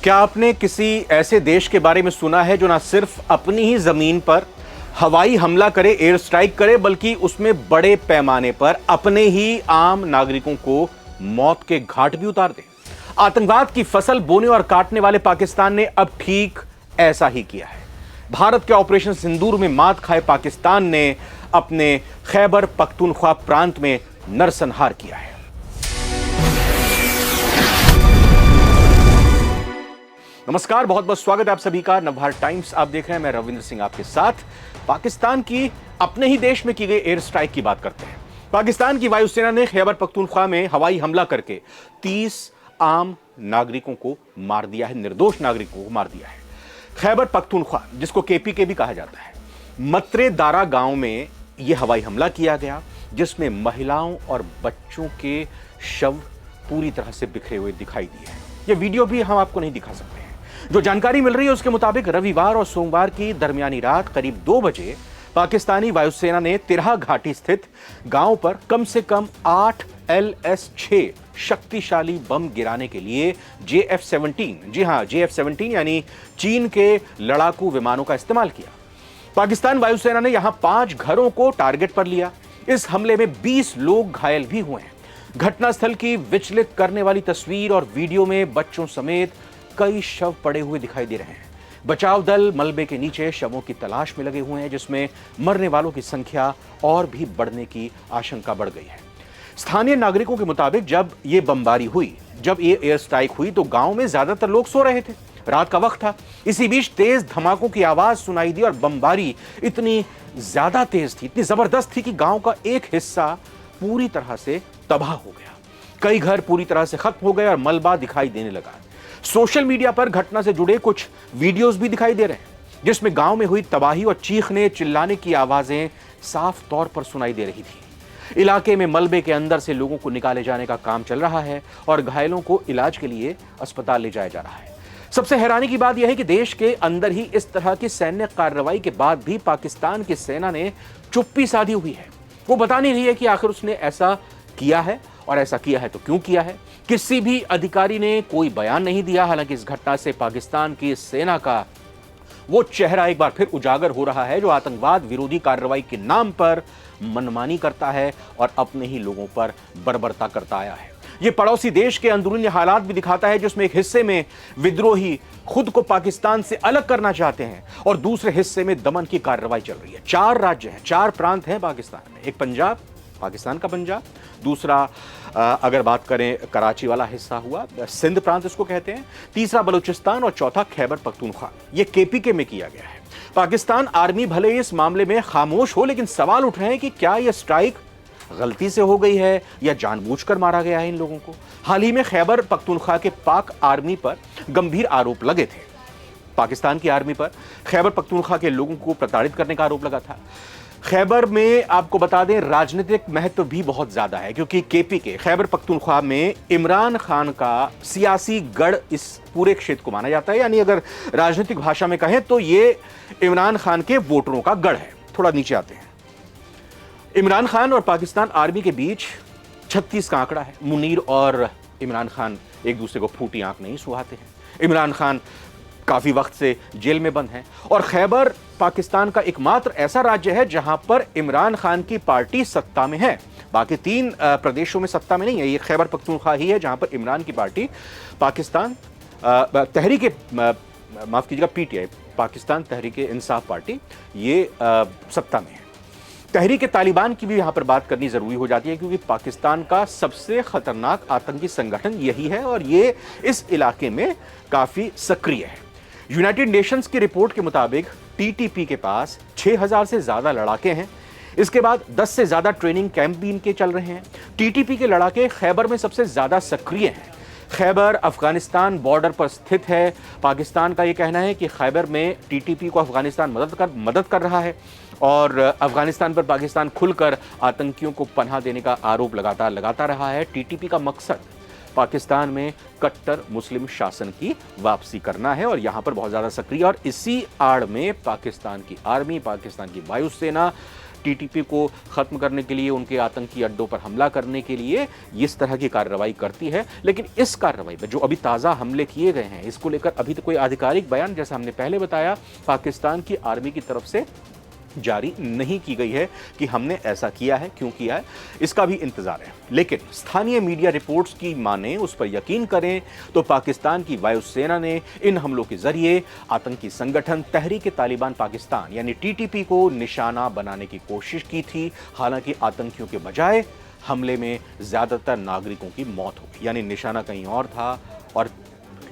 क्या आपने किसी ऐसे देश के बारे में सुना है जो ना सिर्फ अपनी ही जमीन पर हवाई हमला करे, एयर स्ट्राइक करे, बल्कि उसमें बड़े पैमाने पर अपने ही आम नागरिकों को मौत के घाट भी उतार दे? आतंकवाद की फसल बोने और काटने वाले पाकिस्तान ने अब ठीक ऐसा ही किया है। भारत के ऑपरेशन सिंदूर में मात खाए पाकिस्तान ने अपने खैबर पख्तूनख्वा प्रांत में नरसंहार किया है। नमस्कार, बहुत बहुत स्वागत है आप सभी का नवभारत टाइम्स आप देख रहे हैं। मैं रविंद्र सिंह आपके साथ पाकिस्तान की अपने ही देश में की गई एयर स्ट्राइक की बात करते हैं। पाकिस्तान की वायुसेना ने खैबर पख्तूनख्वा में हवाई हमला करके 30 आम नागरिकों को मार दिया है, निर्दोष नागरिकों को मार दिया है। खैबर पख्तूनख्वा, जिसको केपीके भी कहा जाता है, मत्रे दारा गांव में यह हवाई हमला किया गया, जिसमें महिलाओं और बच्चों के शव पूरी तरह से बिखरे हुए दिखाई दिए हैं। यह वीडियो भी हम आपको नहीं दिखा सकते हैं। जो जानकारी मिल रही है उसके मुताबिक रविवार और सोमवार की दरमियानी रात करीब 2 बजे पाकिस्तानी वायुसेना ने तिरहा घाटी स्थित गांव पर कम से कम 8 LS-6 शक्तिशाली बम गिराने के लिए JF-17, जी हां, JF-17 यानी चीन के लड़ाकू विमानों का इस्तेमाल किया। पाकिस्तान वायुसेना ने यहां 5 घरों को टारगेट पर लिया। इस हमले में 20 लोग घायल भी हुए हैं। घटनास्थल की विचलित करने वाली तस्वीर और वीडियो में बच्चों समेत कई शव पड़े हुए दिखाई दे रहे हैं। बचाव दल मलबे के नीचे शवों की तलाश में लगे हुए हैं, जिसमें मरने वालों की संख्या और भी बढ़ने की आशंका बढ़ गई है। स्थानीय नागरिकों के मुताबिक जब ये बमबारी हुई, जब ये एयर स्ट्राइक हुई, तो गांव में ज्यादातर लोग सो रहे थे। रात का वक्त था। इसी बीच तेज धमाकों की आवाज सुनाई दी और बमबारी इतनी ज्यादा तेज थी, इतनी जबरदस्त थी कि गांव का एक हिस्सा पूरी तरह से तबाह हो गया। कई घर पूरी तरह से खत्म हो गए और मलबा दिखाई देने लगा। सोशल मीडिया पर घटना से जुड़े कुछ वीडियोस भी दिखाई दे रहे हैं, जिसमें गांव में हुई तबाही और चीखने चिल्लाने की आवाजें साफ तौर पर सुनाई दे रही थी। इलाके में मलबे के अंदर से लोगों को निकाले जाने का काम चल रहा है और घायलों को इलाज के लिए अस्पताल ले जाया जा रहा है। सबसे हैरानी की बात यह है कि देश के अंदर ही इस तरह की सैन्य कार्रवाई के बाद भी पाकिस्तान की सेना ने चुप्पी साधी हुई है। वो बता नहीं रही है कि आखिर उसने ऐसा किया है, और ऐसा किया है तो क्यों किया है। किसी भी अधिकारी ने कोई बयान नहीं दिया। हालांकि इस घटना से पाकिस्तान की सेना का वो चेहरा एक बार फिर उजागर हो रहा है, जो आतंकवाद विरोधी कार्रवाई के नाम पर मनमानी करता है और अपने ही लोगों पर बर्बरता करता आया है। ये पड़ोसी देश के अंदरूनी हालात भी दिखाता है, जिसमें एक हिस्से में विद्रोही खुद को पाकिस्तान से अलग करना चाहते हैं और दूसरे हिस्से में दमन की कार्रवाई चल रही है। 4 राज्य हैं, 4 प्रांत हैं पाकिस्तान में। एक पंजाब, पाकिस्तान का पंजाब, दूसरा अगर बात करें कराची वाला हिस्सा हुआ, सिंध प्रांत इसको कहते हैं, तीसरा बलूचिस्तान और चौथा खैबर पख्तूनख्वा। ये केपीके में किया गया है। पाकिस्तान आर्मी भले इस मामले में खामोश हो, लेकिन सवाल उठ रहे हैं कि क्या यह स्ट्राइक गलती से हो गई है या जानबूझकर मारा गया है इन लोगों को। हाल ही में खैबर पख्तूनख्वा के पाक आर्मी पर गंभीर आरोप लगे थे। पाकिस्तान की आर्मी पर खैबर पख्तूनख्वा के लोगों को प्रताड़ित करने का आरोप लगा था। खैबर में आपको बता दें राजनीतिक महत्व भी बहुत ज्यादा है, क्योंकि केपीके खैबर पख्तूनख्वा में इमरान खान का सियासी गढ़ इस पूरे क्षेत्र को माना जाता है। यानी अगर राजनीतिक भाषा में कहें तो ये इमरान खान के वोटरों का गढ़ है। थोड़ा नीचे आते हैं। इमरान खान और पाकिस्तान आर्मी के बीच 36 का आंकड़ा है। मुनीर और इमरान खान एक दूसरे को फूटी आंख नहीं सुहाते हैं। इमरान खान काफी वक्त से जेल में बंद हैं और खैबर पाकिस्तान का एकमात्र ऐसा राज्य है जहां पर इमरान खान की पार्टी सत्ता में है। बाकी 3 प्रदेशों में सत्ता में नहीं है। ये खैबर पख्तूनख्वा ही है जहां पर इमरान की पार्टी पाकिस्तान तहरीक माफ कीजिएगा PTI, पाकिस्तान तहरीक इंसाफ पार्टी, ये सत्ता में है। तहरीक तालिबान की भी यहां पर बात करनी जरूरी हो जाती है, क्योंकि पाकिस्तान का सबसे खतरनाक आतंकी संगठन यही है और ये इस इलाके में काफी सक्रिय है। यूनाइटेड नेशंस की रिपोर्ट के मुताबिक TTP के पास 6000 से ज्यादा लड़ाके हैं। इसके बाद 10 से ज्यादा ट्रेनिंग कैंप भी इनके चल रहे हैं। TTP के लड़ाके खैबर में सबसे ज्यादा सक्रिय हैं। खैबर अफगानिस्तान बॉर्डर पर स्थित है। पाकिस्तान का यह कहना है कि खैबर में TTP को अफगानिस्तान मदद कर रहा है और अफगानिस्तान पर पाकिस्तान खुलकर आतंकियों को पनाह देने का आरोप लगातार लगाता रहा है। TTP का मकसद पाकिस्तान में कट्टर मुस्लिम शासन की वापसी करना है और यहां पर बहुत ज्यादा सक्रिय, और इसी आड़ में पाकिस्तान की आर्मी, पाकिस्तान की वायुसेना टीटीपी को खत्म करने के लिए, उनके आतंकी अड्डों पर हमला करने के लिए इस तरह की कार्रवाई करती है। लेकिन इस कार्रवाई में जो अभी ताजा हमले किए गए हैं, इसको लेकर अभी तो कोई आधिकारिक बयान, जैसा हमने पहले बताया, पाकिस्तान की आर्मी की तरफ से जारी नहीं की गई है कि हमने ऐसा किया है, क्यों किया है, इसका भी इंतजार है। लेकिन स्थानीय मीडिया रिपोर्ट्स की माने, उस पर यकीन करें तो पाकिस्तान की वायुसेना ने इन हमलों के जरिए आतंकी संगठन तहरीक-ए-तालिबान पाकिस्तान यानी टीटीपी को निशाना बनाने की कोशिश की थी। हालांकि आतंकियों के बजाय हमले में ज्यादातर नागरिकों की मौत हो गई, यानी निशाना कहीं और था और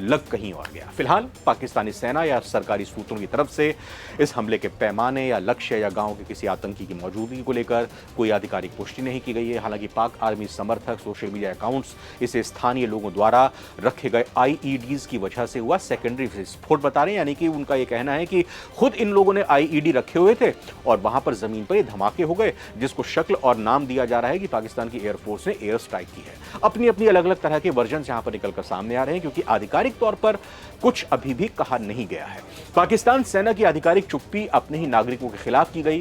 लग कहीं और गया। फिलहाल पाकिस्तानी सेना या सरकारी सूत्रों की तरफ से इस हमले के पैमाने या लक्ष्य या गांव के किसी आतंकी की मौजूदगी को लेकर कोई आधिकारिक पुष्टि नहीं की गई है। हालांकि पाक आर्मी समर्थक सोशल मीडिया अकाउंट्स इसे स्थानीय लोगों द्वारा रखे गए आईईडीज की वजह से हुआ सेकेंडरी विस्फोट बता रहे हैं। यानी कि उनका यह कहना है कि खुद इन लोगों ने आईईडी रखे हुए थे और वहां पर जमीन पर धमाके हो गए, जिसको शक्ल और नाम दिया जा रहा है कि पाकिस्तान की एयरफोर्स ने एयर स्ट्राइक की है। अपनी अपनी अलग अलग तरह के वर्जन यहां पर निकलकर सामने आ रहे हैं, क्योंकि आधिकारिक तौर पर कुछ अभी भी कहा नहीं गया है। पाकिस्तान सेना की आधिकारिक चुप्पी अपने ही नागरिकों के खिलाफ की गई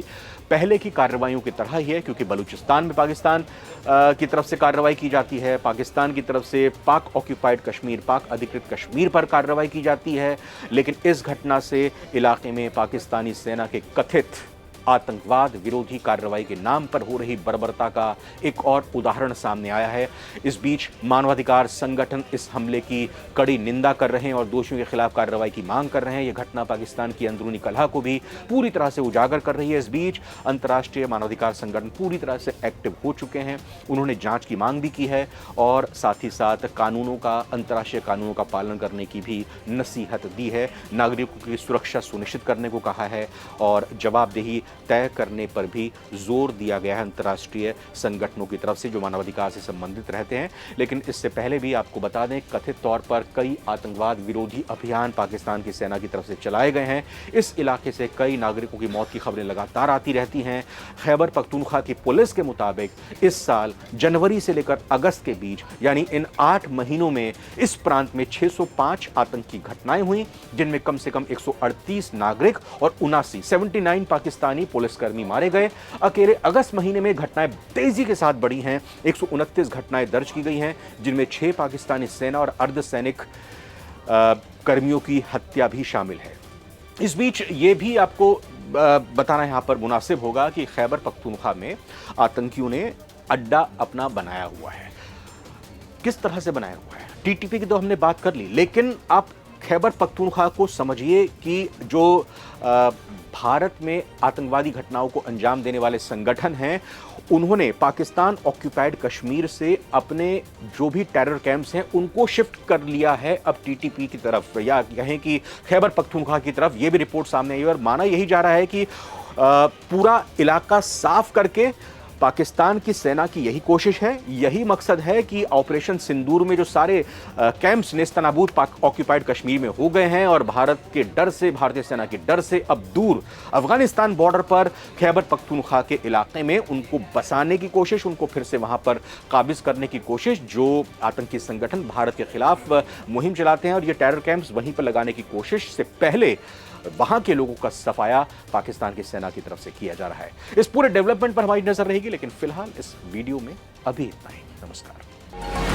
पहले की कार्रवाइयों की तरह ही है, क्योंकि बलूचिस्तान में पाकिस्तान की तरफ से कार्रवाई की जाती है, पाकिस्तान की तरफ से पाक ऑक्यूपाइड कश्मीर, पाक अधिकृत कश्मीर पर कार्रवाई की जाती है। लेकिन इस घटना से इलाके में पाकिस्तानी सेना के कथित आतंकवाद विरोधी कार्रवाई के नाम पर हो रही बर्बरता का एक और उदाहरण सामने आया है। इस बीच मानवाधिकार संगठन इस हमले की कड़ी निंदा कर रहे हैं और दोषियों के खिलाफ कार्रवाई की मांग कर रहे हैं। यह घटना पाकिस्तान की अंदरूनी कलह को भी पूरी तरह से उजागर कर रही है। इस बीच अंतर्राष्ट्रीय मानवाधिकार संगठन पूरी तरह से एक्टिव हो चुके हैं। उन्होंने जांच की मांग भी की है और साथ ही साथ कानूनों का, अंतर्राष्ट्रीय कानूनों का पालन करने की भी नसीहत दी है। नागरिकों की सुरक्षा सुनिश्चित करने को कहा है और जवाबदेही तय करने पर भी जोर दिया गया है अंतर्राष्ट्रीय संगठनों की तरफ से जो मानवाधिकार से संबंधित रहते हैं। लेकिन इससे पहले भी आपको बता दें, कथित तौर पर कई आतंकवाद विरोधी अभियान पाकिस्तान की सेना की तरफ से चलाए गए हैं। इस इलाके से कई नागरिकों की मौत की खबरें लगातार आती रहती हैं। खैबर पख्तूनख्वा की पुलिस के मुताबिक इस साल जनवरी से लेकर अगस्त के बीच, यानी इन 8 महीनों में इस प्रांत में 605 आतंकी घटनाएं हुई, जिनमें कम से कम 138 नागरिक और 79 पाकिस्तानी पुलिसकर्मी मारे गए। अकेले अगस्त महीने में घटनाएं तेजी के साथ बढ़ी हैं। 129 घटनाएं दर्ज की गई हैं, जिनमें 6 पाकिस्तानी सेना और अर्धसैनिक कर्मियों की हत्या भी शामिल है। इस बीच ये भी आपको बताना यहां पर मुनासिब होगा कि खैबर पख्तूनख्वा में आतंकियों ने अड्डा अपना बनाया हुआ है। किस तरह से बनाया हुआ है? टीटीपी की तो हमने बात कर ली, लेकिन आप खैबर पख्तूनख्वा को समझिए कि जो भारत में आतंकवादी घटनाओं को अंजाम देने वाले संगठन हैं, उन्होंने पाकिस्तान ऑक्यूपाइड कश्मीर से अपने जो भी टेरर कैंप्स हैं उनको शिफ्ट कर लिया है अब टीटीपी की तरफ, या कहें कि खैबर पख्तूनख्वा की तरफ। यह भी रिपोर्ट सामने आई और माना यही जा रहा है कि पूरा इलाका साफ करके पाकिस्तान की सेना की यही कोशिश है, यही मकसद है कि ऑपरेशन सिंदूर में जो सारे कैंप्स नेस्तनाबूद ऑक्यूपाइड कश्मीर में हो गए हैं और भारत के डर से, भारतीय सेना के डर से अब दूर अफगानिस्तान बॉर्डर पर खैबर पख्तूनख्वा के इलाके में उनको बसाने की कोशिश, उनको फिर से वहां पर काबिज करने की कोशिश, जो आतंकी संगठन भारत के खिलाफ मुहिम चलाते हैं और ये टेरर कैंप्स वहीं पर लगाने की कोशिश से पहले वहां के लोगों का सफाया पाकिस्तान की सेना की तरफ से किया जा रहा है। इस पूरे डेवलपमेंट पर हमारी नजर रहेगी, लेकिन फिलहाल इस वीडियो में अभी इतना ही। नमस्कार।